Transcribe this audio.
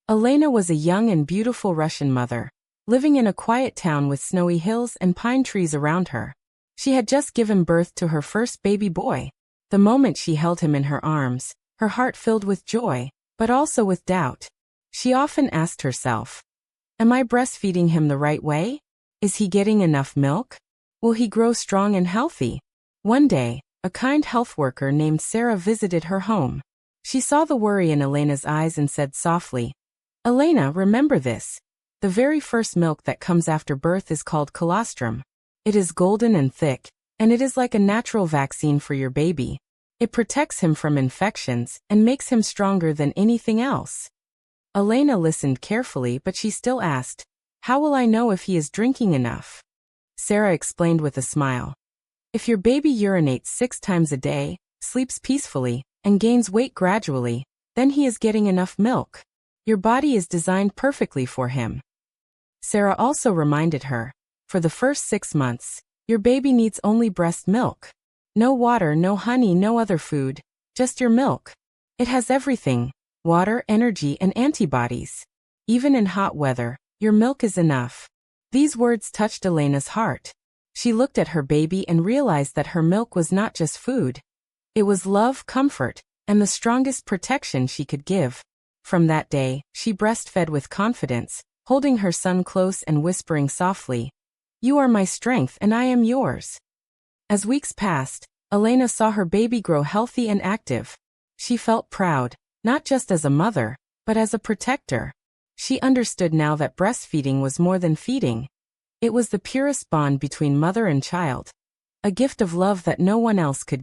Elena was a young and beautiful Russian mother, living in a quiet town with snowy hills and pine trees around her. She had just given birth to her first baby boy. The moment she held him in her arms, her heart filled with joy, but also with doubt. She often asked herself, "Am I breastfeeding him the right way? Is he getting enough milk? Will he grow strong and healthy?" One day, a kind health worker named Sarah visited her home. She saw the worry in Elena's eyes and said softly, "Elena, remember this. The very first milk that comes after birth is called colostrum. It is golden and thick, and it is like a natural vaccine for your baby. It protects him from infections and makes him stronger than anything else." Elena listened carefully, but she still asked, "How will I know if he is drinking enough?" Sarah explained with a smile. "If your baby urinates 6 times a day, sleeps peacefully, and gains weight gradually, then he is getting enough milk. Your body is designed perfectly for him." Sarah also reminded her, "For the first 6 months, your baby needs only breast milk. No water, no honey, no other food, just your milk. It has everything: water, energy, and antibodies. Even in hot weather, your milk is enough." These words touched Elena's heart. She looked at her baby and realized that her milk was not just food. It was love, comfort, and the strongest protection she could give. From that day, she breastfed with confidence, holding her son close and whispering softly, "You are my strength and I am yours." As weeks passed, Elena saw her baby grow healthy and active. She felt proud, not just as a mother, but as a protector. She understood now that breastfeeding was more than feeding. It was the purest bond between mother and child, a gift of love that no one else could give.